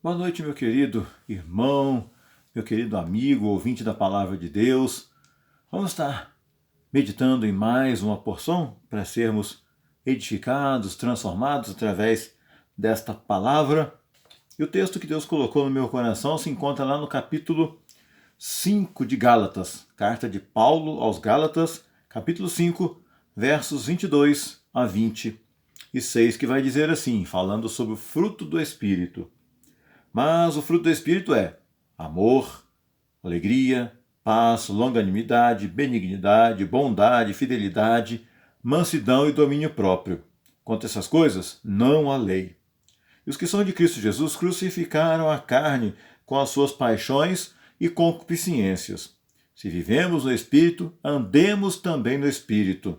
Boa noite, meu querido irmão, meu querido amigo, ouvinte da Palavra de Deus. Vamos estar meditando em mais uma porção para sermos edificados, transformados através desta palavra. E o texto que Deus colocou no meu coração se encontra lá no capítulo 5 de Gálatas, carta de Paulo aos Gálatas, capítulo 5, versos 22 a 26, que vai dizer assim, falando sobre o fruto do Espírito. Mas o fruto do Espírito é amor, alegria, paz, longanimidade, benignidade, bondade, fidelidade, mansidão e domínio próprio. Quanto a essas coisas, não há lei. E os que são de Cristo Jesus crucificaram a carne com as suas paixões e concupiscências. Se vivemos no Espírito, andemos também no Espírito.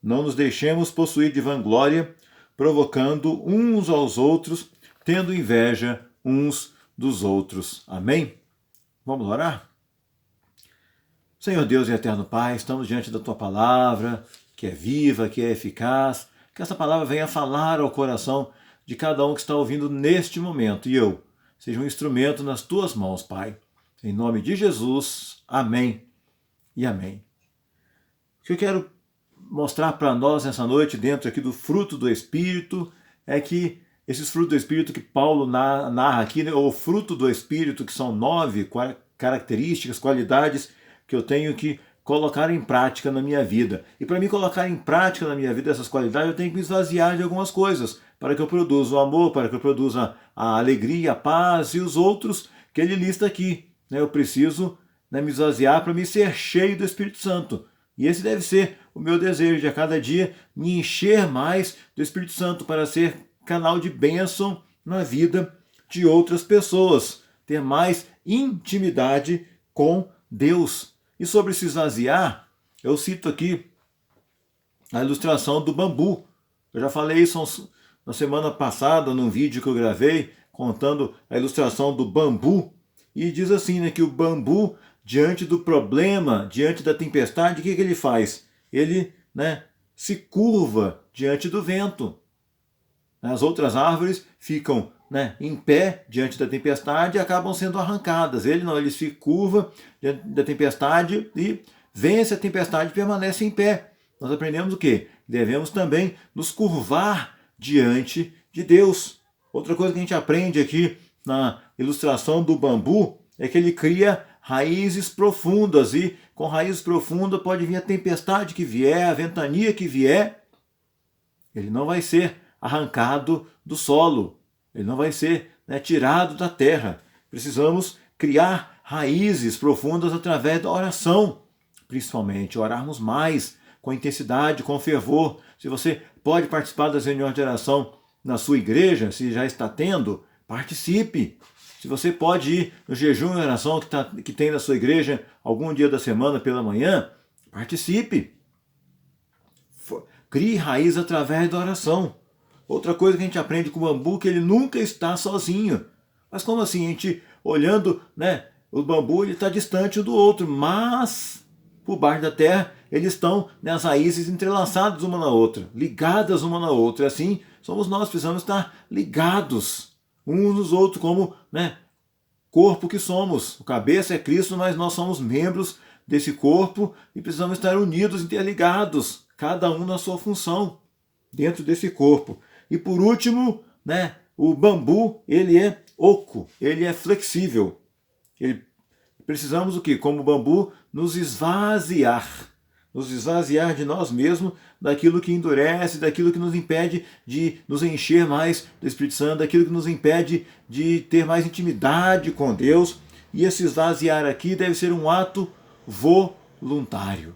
Não nos deixemos possuir de vanglória, provocando uns aos outros, tendo inveja uns dos outros. Amém? Vamos orar? Senhor Deus e eterno Pai, estamos diante da Tua palavra, que é viva, que é eficaz, que essa palavra venha falar ao coração de cada um que está ouvindo neste momento, e eu seja um instrumento nas Tuas mãos, Pai. Em nome de Jesus, amém e amém. O que eu quero mostrar para nós nessa noite, dentro aqui do fruto do Espírito, é que esses frutos do Espírito que Paulo narra aqui, né, ou fruto do Espírito, que são 9 características, qualidades que eu tenho que colocar em prática na minha vida. E para mim colocar em prática na minha vida essas qualidades, eu tenho que me esvaziar de algumas coisas, para que eu produza o amor, para que eu produza a alegria, a paz e os outros que ele lista aqui. Eu preciso me esvaziar para me ser cheio do Espírito Santo. E esse deve ser o meu desejo de a cada dia me encher mais do Espírito Santo para ser canal de bênção na vida de outras pessoas, ter mais intimidade com Deus. E sobre se esvaziar, eu cito aqui a ilustração do bambu. Eu já falei isso na semana passada, num vídeo que eu gravei, contando a ilustração do bambu. E diz assim, né, que o bambu, diante do problema, diante da tempestade, o que ele faz? Ele se curva diante do vento. As outras árvores ficam em pé diante da tempestade e acabam sendo arrancadas. Ele não, ele se curva diante da tempestade e vence a tempestade e permanece em pé. Nós aprendemos o quê? Devemos também nos curvar diante de Deus. Outra coisa que a gente aprende aqui na ilustração do bambu é que ele cria raízes profundas, e com raízes profundas pode vir a tempestade que vier, a ventania que vier, ele não vai ser arrancado do solo, ele não vai ser tirado da terra. Precisamos criar raízes profundas através da oração, principalmente orarmos mais, com intensidade, com fervor. Se você pode participar das reuniões de oração na sua igreja, se já está tendo, participe. Se você pode ir no jejum e oração que tem na sua igreja algum dia da semana pela manhã, participe. Crie raiz através da oração. Outra coisa que a gente aprende com o bambu é que ele nunca está sozinho. Mas como assim? A gente olhando, o bambu ele está distante um do outro, mas por baixo da terra eles estão as raízes entrelaçadas uma na outra, ligadas uma na outra. E assim somos nós, precisamos estar ligados uns nos outros, como corpo que somos. O cabeça é Cristo, mas nós somos membros desse corpo e precisamos estar unidos, interligados, cada um na sua função dentro desse corpo. E por último, o bambu, ele é oco, ele é flexível. Precisamos o quê? Como bambu, nos esvaziar de nós mesmos, daquilo que endurece, daquilo que nos impede de nos encher mais do Espírito Santo, daquilo que nos impede de ter mais intimidade com Deus. E esse esvaziar aqui deve ser um ato voluntário.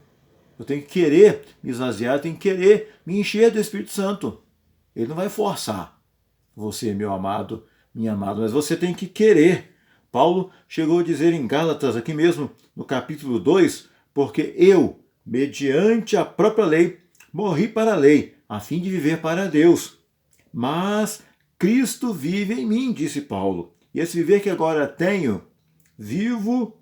Eu tenho que querer me esvaziar, eu tenho que querer me encher do Espírito Santo. Ele não vai forçar você, meu amado, minha amada, mas você tem que querer. Paulo chegou a dizer em Gálatas, aqui mesmo no capítulo 2, porque eu, mediante a própria lei, morri para a lei, a fim de viver para Deus. Mas Cristo vive em mim, disse Paulo. E esse viver que agora tenho, vivo,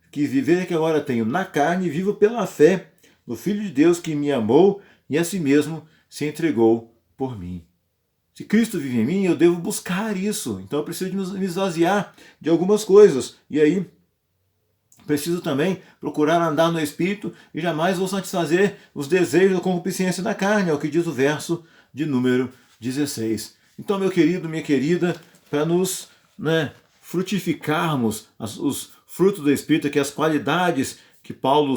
que viver que agora tenho na carne, vivo pela fé no Filho de Deus que me amou e a si mesmo se entregou por mim. Se Cristo vive em mim, eu devo buscar isso. Então eu preciso de me esvaziar de algumas coisas. E aí preciso também procurar andar no Espírito e jamais vou satisfazer os desejos da concupiscência da carne, é o que diz o verso de número 16. Então, meu querido, minha querida, para nos frutificarmos os frutos do Espírito, que as qualidades que Paulo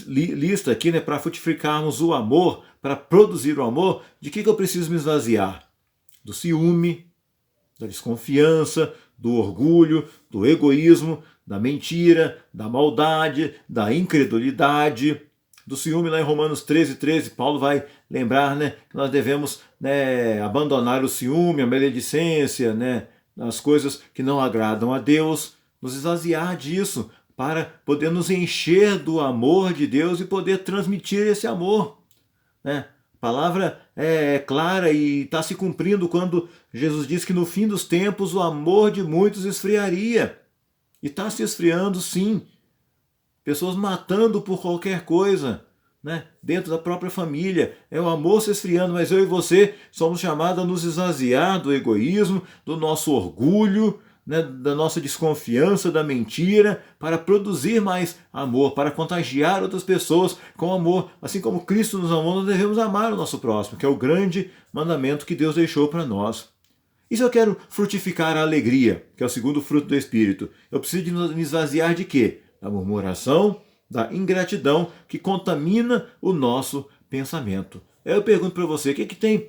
lista aqui, para frutificarmos o amor, para produzir o amor, de que eu preciso me esvaziar? Do ciúme, da desconfiança, do orgulho, do egoísmo, da mentira, da maldade, da incredulidade. Do ciúme, lá em Romanos 13, Paulo vai lembrar que nós devemos abandonar o ciúme, a maledicência, as coisas que não agradam a Deus, nos esvaziar disso, para poder nos encher do amor de Deus e poder transmitir esse amor. A palavra é clara e está se cumprindo quando Jesus diz que no fim dos tempos o amor de muitos esfriaria. E está se esfriando, sim. Pessoas matando por qualquer coisa, dentro da própria família. É o amor se esfriando, mas eu e você somos chamados a nos esvaziar do egoísmo, do nosso orgulho, da nossa desconfiança, da mentira, para produzir mais amor, para contagiar outras pessoas com amor. Assim como Cristo nos amou, nós devemos amar o nosso próximo, que é o grande mandamento que Deus deixou para nós. E se eu quero frutificar a alegria, que é o segundo fruto do Espírito, eu preciso de me esvaziar de quê? Da murmuração, da ingratidão, que contamina o nosso pensamento. Eu pergunto para você, o que tem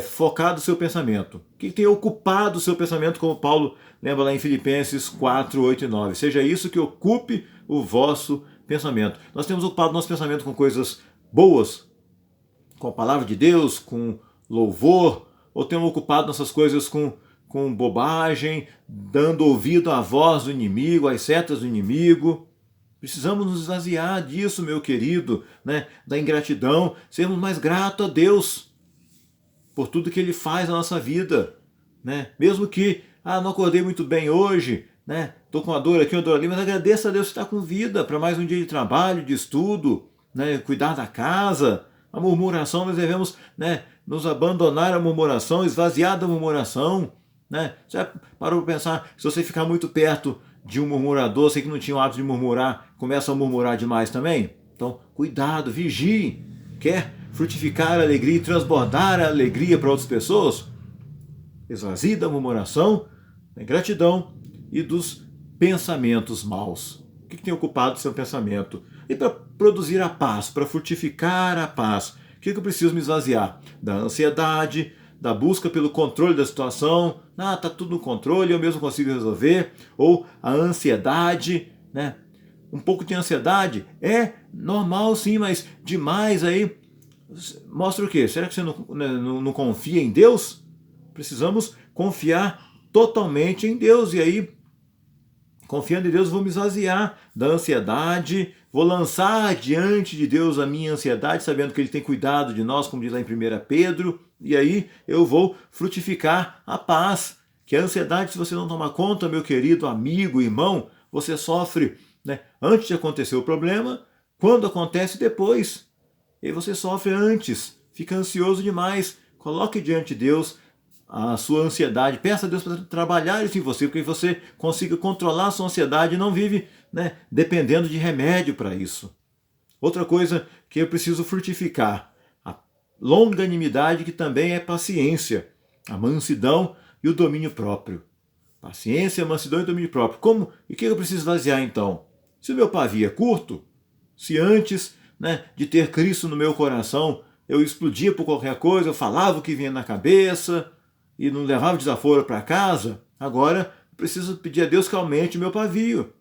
focado o seu pensamento? O que tem ocupado o seu pensamento, como Paulo lembra lá em Filipenses 4, 8 e 9? Seja isso que ocupe o vosso pensamento. Nós temos ocupado nosso pensamento com coisas boas, com a palavra de Deus, com louvor, ou temos ocupado nossas coisas com bobagem, dando ouvido à voz do inimigo, às setas do inimigo? Precisamos nos esvaziar disso, meu querido, da ingratidão, sermos mais gratos a Deus por tudo que Ele faz na nossa vida. Mesmo que não acordei muito bem hoje, estou com uma dor aqui, uma dor ali, mas agradeça a Deus que está com vida para mais um dia de trabalho, de estudo, cuidar da casa. A murmuração, nós devemos nos abandonar a murmuração, esvaziar da murmuração. Você já parou para pensar, se você ficar muito perto de um murmurador, você que não tinha o hábito de murmurar, começa a murmurar demais também? Então, cuidado, vigie. Quer frutificar a alegria e transbordar a alegria para outras pessoas? Esvazie da murmuração, da ingratidão e dos pensamentos maus. O que tem ocupado o seu pensamento? E para produzir a paz, para frutificar a paz, o que eu preciso me esvaziar? Da ansiedade, da busca pelo controle da situação. Está tudo no controle, eu mesmo consigo resolver. Ou a ansiedade, um pouco de ansiedade é normal sim, mas demais aí mostra o quê? Será que você não confia em Deus? Precisamos confiar totalmente em Deus. E aí, confiando em Deus, vou me esvaziar da ansiedade, vou lançar diante de Deus a minha ansiedade, sabendo que Ele tem cuidado de nós, como diz lá em 1 Pedro, e aí eu vou frutificar a paz. Que a ansiedade, se você não tomar conta, meu querido amigo, irmão, você sofre antes de acontecer o problema, quando acontece depois. E aí você sofre antes, fica ansioso demais. Coloque diante de Deus a sua ansiedade, peça a Deus para trabalhar isso em você, porque você consiga controlar a sua ansiedade e não vive dependendo de remédio para isso. Outra coisa que eu preciso frutificar, a longanimidade, que também é paciência, a mansidão e o domínio próprio. Paciência, mansidão e domínio próprio. Como? E o que eu preciso esvaziar então? Se o meu pavio é curto, se antes de ter Cristo no meu coração eu explodia por qualquer coisa, eu falava o que vinha na cabeça e não levava desaforo para casa, agora eu preciso pedir a Deus que aumente o meu pavio,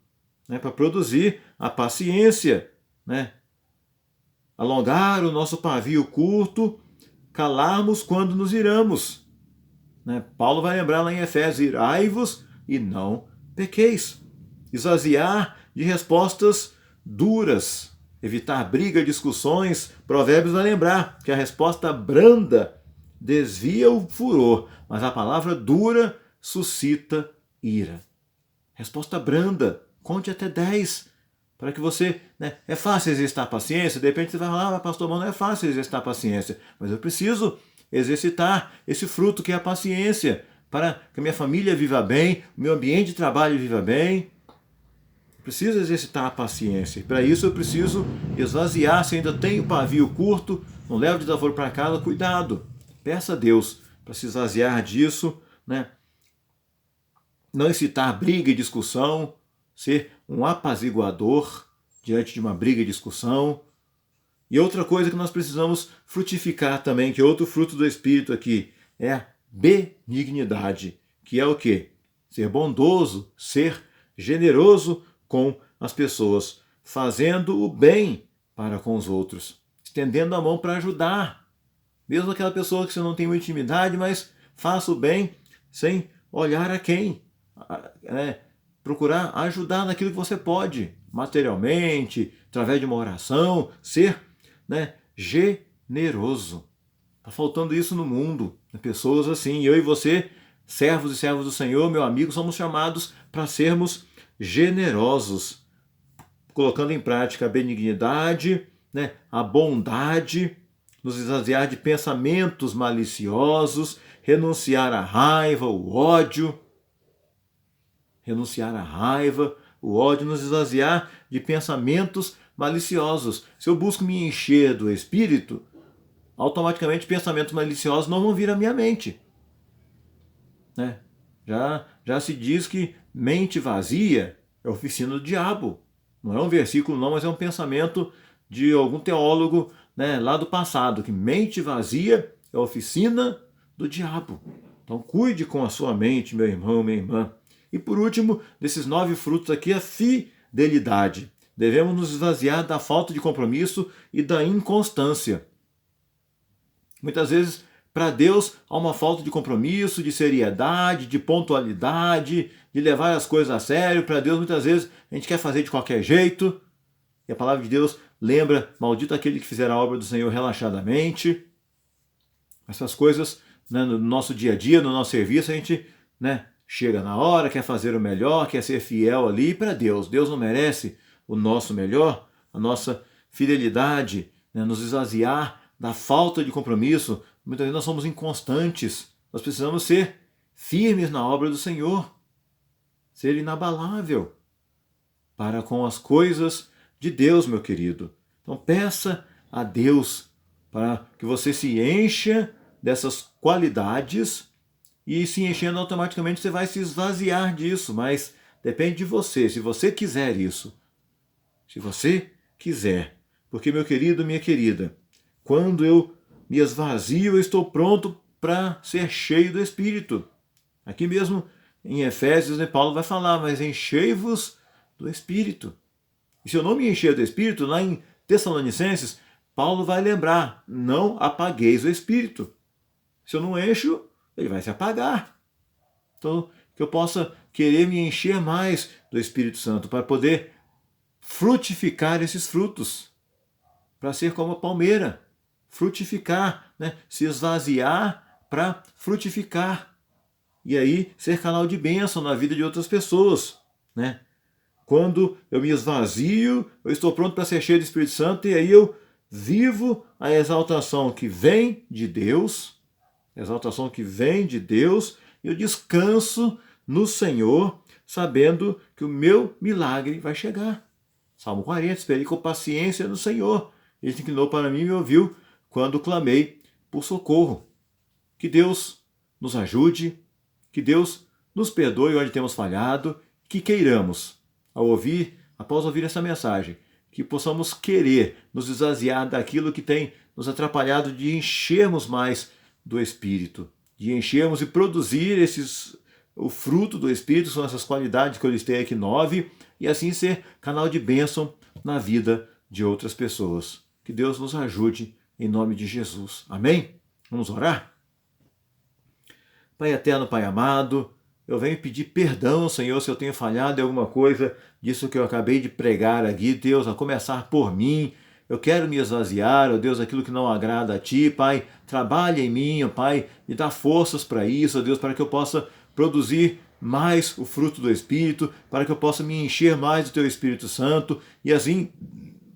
para produzir a paciência, alongar o nosso pavio curto, calarmos quando nos iramos. Paulo vai lembrar lá em Efésios, irai-vos e não pequeis. Esvaziar de respostas duras, evitar briga, discussões. Provérbios vai lembrar que a resposta branda desvia o furor, mas a palavra dura suscita ira. Resposta branda, conte até 10, para que você... É fácil exercitar paciência, de repente você vai falar, mas pastor, não é fácil exercitar paciência, mas eu preciso exercitar esse fruto que é a paciência, para que a minha família viva bem, o meu ambiente de trabalho viva bem. Preciso exercitar a paciência. Para isso eu preciso esvaziar. Se ainda tenho pavio curto, não levo de desaforo para casa, cuidado. Peça a Deus para se esvaziar disso, né? Não incitar briga e discussão, ser um apaziguador diante de uma briga e discussão. E outra coisa que nós precisamos frutificar também, que é outro fruto do Espírito aqui, é a benignidade, que é o quê? Ser bondoso, ser generoso com as pessoas, fazendo o bem para com os outros, estendendo a mão para ajudar. Mesmo aquela pessoa que você não tem uma intimidade, mas faça o bem sem olhar a quem. Procurar ajudar naquilo que você pode, materialmente, através de uma oração, ser generoso. Está faltando isso no mundo. Pessoas assim, eu e você, servos e servas do Senhor, meu amigo, somos chamados para sermos generosos, colocando em prática a benignidade, a bondade, nos esvaziar de pensamentos maliciosos, renunciar à raiva, o ódio, nos esvaziar de pensamentos maliciosos. Se eu busco me encher do Espírito, automaticamente pensamentos maliciosos não vão vir à minha mente. Já se diz que mente vazia é oficina do diabo. Não é um versículo não, mas é um pensamento de algum teólogo lá do passado, que mente vazia é oficina do diabo. Então cuide com a sua mente, meu irmão, minha irmã. E por último, desses 9 frutos aqui, a fidelidade. Devemos nos esvaziar da falta de compromisso e da inconstância. Muitas vezes, para Deus, há uma falta de compromisso, de seriedade, de pontualidade, de levar as coisas a sério. Para Deus, muitas vezes, a gente quer fazer de qualquer jeito. E a palavra de Deus lembra, maldito aquele que fizer a obra do Senhor relaxadamente. Essas coisas, no nosso dia a dia, no nosso serviço, a gente chega na hora, quer fazer o melhor, quer ser fiel ali para Deus. Deus não merece o nosso melhor, a nossa fidelidade, nos esvaziar da falta de compromisso. Muitas vezes nós somos inconstantes. Nós precisamos ser firmes na obra do Senhor, ser inabalável para com as coisas de Deus, meu querido. Então peça a Deus para que você se encha dessas qualidades, e se enchendo automaticamente você vai se esvaziar disso, mas depende de você, se você quiser isso. Se você quiser. Porque, meu querido, minha querida, quando eu me esvazio, eu estou pronto para ser cheio do Espírito. Aqui mesmo em Efésios, Paulo vai falar, mas enchei-vos do Espírito. E se eu não me encher do Espírito, lá em Tessalonicenses, Paulo vai lembrar, não apagueis o Espírito. Se eu não encho, ele vai se apagar. Então, que eu possa querer me encher mais do Espírito Santo, para poder frutificar esses frutos, para ser como a palmeira, frutificar, se esvaziar para frutificar, e aí ser canal de bênção na vida de outras pessoas. Quando eu me esvazio, eu estou pronto para ser cheio do Espírito Santo, e aí eu vivo a exaltação que vem de Deus, e eu descanso no Senhor, sabendo que o meu milagre vai chegar. Salmo 40, esperei com paciência no Senhor. Ele se inclinou para mim e me ouviu quando clamei por socorro. Que Deus nos ajude, que Deus nos perdoe onde temos falhado, que queiramos, após ouvir essa mensagem, que possamos querer nos esvaziar daquilo que tem nos atrapalhado de enchermos mais do Espírito, de enchermos e produzir o fruto do Espírito, são essas qualidades que eu listei aqui 9, e assim ser canal de bênção na vida de outras pessoas. Que Deus nos ajude em nome de Jesus. Amém? Vamos orar? Pai eterno, Pai amado, eu venho pedir perdão, Senhor, se eu tenho falhado em alguma coisa disso que eu acabei de pregar aqui, Deus, a começar por mim. Eu quero me esvaziar, ó Deus, aquilo que não agrada a Ti, Pai. Trabalha em mim, ó Pai, e dá forças para isso, ó Deus, para que eu possa produzir mais o fruto do Espírito, para que eu possa me encher mais do Teu Espírito Santo e assim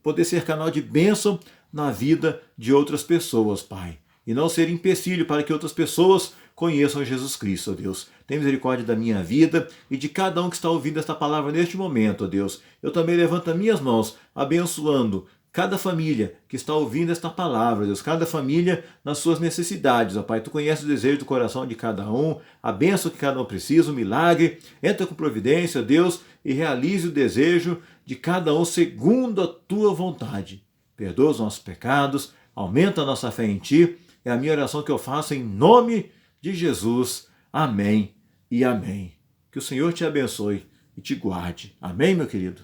poder ser canal de bênção na vida de outras pessoas, Pai. e não ser empecilho para que outras pessoas conheçam Jesus Cristo, ó Deus. Tem misericórdia da minha vida e de cada um que está ouvindo esta palavra neste momento, ó Deus. Eu também levanto as minhas mãos, abençoando cada família que está ouvindo esta palavra, Deus, cada família nas suas necessidades, ó Pai. Tu conheces o desejo do coração de cada um, a bênção que cada um precisa, o milagre. Entra com providência, Deus, e realize o desejo de cada um segundo a tua vontade. Perdoa os nossos pecados, aumenta a nossa fé em Ti. É a minha oração que eu faço em nome de Jesus. Amém e amém. Que o Senhor te abençoe e te guarde. Amém, meu querido?